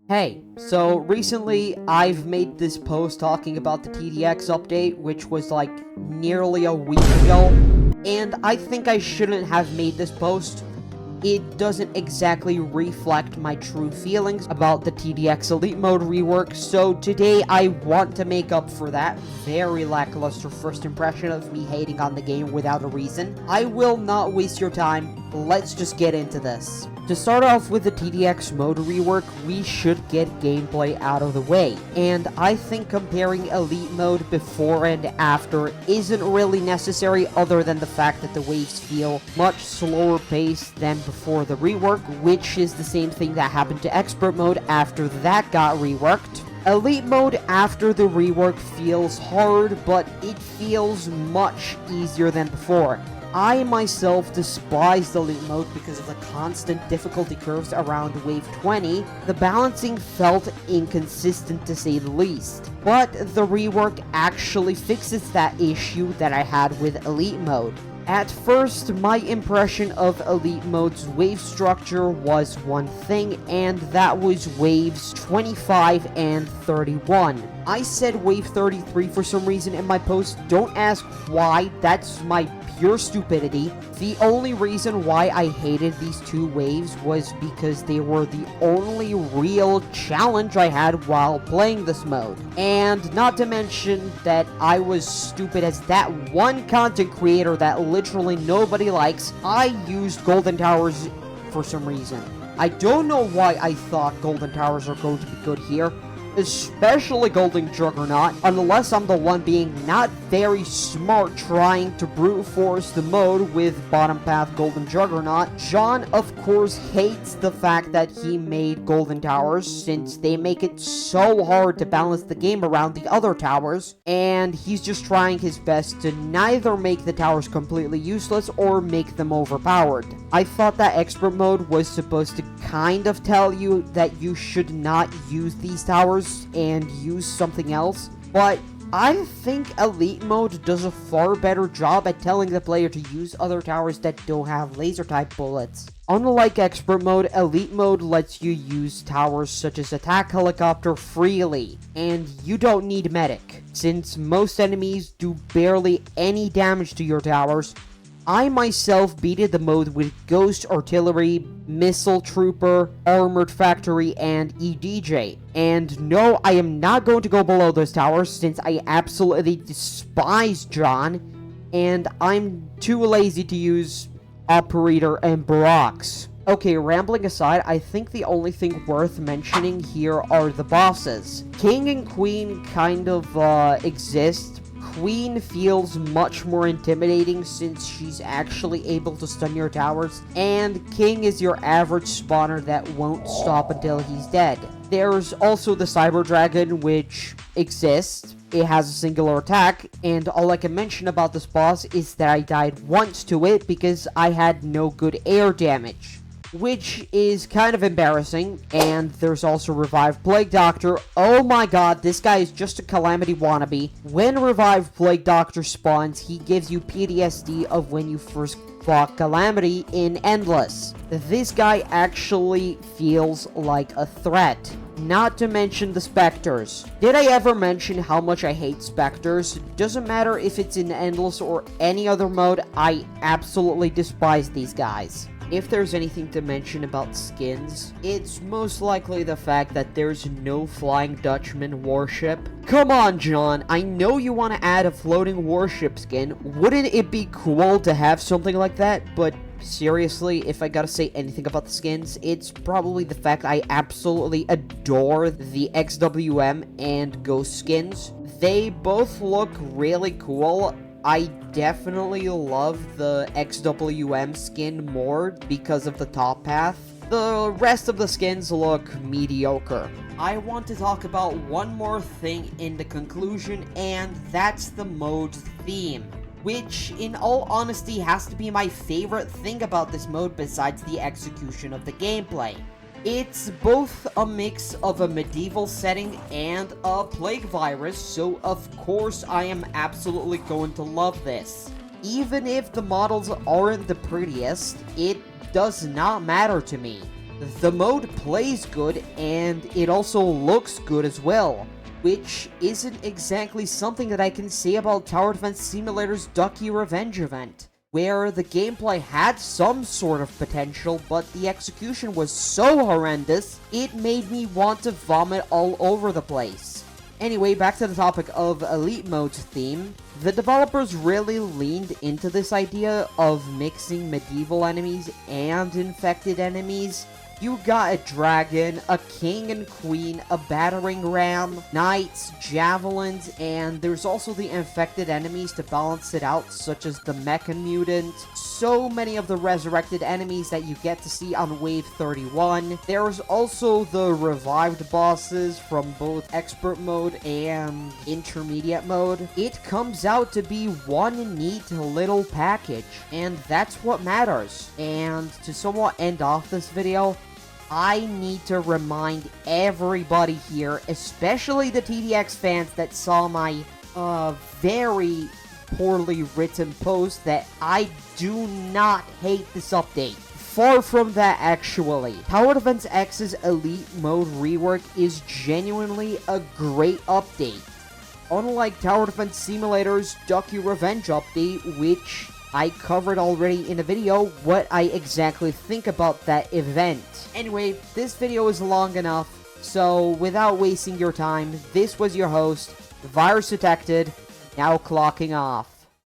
Hey, so recently I've made this post talking about the TDX update, which was like nearly a week ago, and I think I shouldn't have made this post. It doesn't exactly reflect my true feelings about the TDX Elite Mode rework, so today I want to make up for that very lackluster first impression of me hating on the game without a reason. I will not waste your time, let's just get into this. To start off with the TDX mode rework, we should get gameplay out of the way, and I think comparing Elite mode before and after isn't really necessary other than the fact that the waves feel much slower paced than before the rework, which is the same thing that happened to Expert mode after that got reworked. Elite mode after the rework feels hard, but it feels much easier than before. I myself despised Elite mode because of the constant difficulty curves around wave 20. The balancing felt inconsistent to say the least. But the rework actually fixes that issue that I had with Elite mode. At first, my impression of Elite mode's wave structure was one thing, and that was waves 25 and 31. I said wave 33 for some reason in my post. Don't ask why, that's my pure stupidity. The only reason why I hated these two waves was because they were the only real challenge I had while playing this mode. And not to mention that I was stupid as that one content creator that literally nobody likes. I used Golden Towers for some reason. I don't know why I thought Golden Towers are going to be good here, especially Golden Juggernaut, unless I'm the one being not very smart trying to brute force the mode with bottom path Golden Juggernaut. John, of course, hates the fact that he made Golden Towers, since they make it so hard to balance the game around the other towers, and he's just trying his best to neither make the towers completely useless or make them overpowered. I thought that Expert mode was supposed to kind of tell you that you should not use these towers and use something else, but I think Elite mode does a far better job at telling the player to use other towers that don't have laser type bullets. Unlike Expert mode, Elite mode lets you use towers such as Attack Helicopter freely, and you don't need Medic. Since most enemies do barely any damage to your towers, I myself beated the mode with Ghost Artillery, Missile Trooper, Armored Factory, and EDJ. And no, I am not going to go below those towers since I absolutely despise John, and I'm too lazy to use Operator and Brox. Okay, rambling aside, I think the only thing worth mentioning here are the bosses. King and Queen kind of exist. Queen feels much more intimidating since she's actually able to stun your towers, and King is your average spawner that won't stop until he's dead. There's also the Cyber Dragon, which exists. It has a singular attack, and all I can mention about this boss is that I died once to it because I had no good air damage, which is kind of embarrassing. And there's also Revived Plague Doctor. Oh my god, this guy is just a Calamity wannabe. When Revived Plague Doctor spawns, he gives you PTSD of when you first fought Calamity in Endless. This guy actually feels like a threat. Not to mention the Spectres. Did I ever mention how much I hate Spectres? Doesn't matter if it's in Endless or any other mode, I absolutely despise these guys. If there's anything to mention about skins, it's most likely the fact that there's no Flying Dutchman warship. Come on, John, I know you want to add a floating warship skin. Wouldn't it be cool to have something like that? But seriously, if I gotta say anything about the skins, it's probably the fact I absolutely adore the XWM and Ghost skins. They both look really cool. I definitely love the XWM skin more because of the top path. The rest of the skins look mediocre. I want to talk about one more thing in the conclusion, and that's the mode's theme, which in all honesty has to be my favorite thing about this mode besides the execution of the gameplay. It's both a mix of a medieval setting and a plague virus, so of course I am absolutely going to love this. Even if the models aren't the prettiest, it does not matter to me. The mode plays good, and it also looks good as well, which isn't exactly something that I can say about Tower Defense Simulator's Ducky Revenge event, where the gameplay had some sort of potential, but the execution was so horrendous, it made me want to vomit all over the place. Anyway, back to the topic of Elite Mode's theme. The developers really leaned into this idea of mixing medieval enemies and infected enemies. You got a dragon, a king and queen, a battering ram, knights, javelins, and there's also the infected enemies to balance it out, such as the mecha mutant. So many of the resurrected enemies that you get to see on Wave 31. There's also the revived bosses from both expert mode and intermediate mode. It comes out to be one neat little package, and that's what matters. And to somewhat end off this video, I need to remind everybody here, especially the TDX fans that saw my very poorly written post, that I do not hate this update. Far from that, actually. Tower Defense X's Elite Mode rework is genuinely a great update. Unlike Tower Defense Simulator's Ducky Revenge update, which I covered already in a video what I exactly think about that event. Anyway, this video is long enough, so without wasting your time, this was your host, Virus Detected, now clocking off.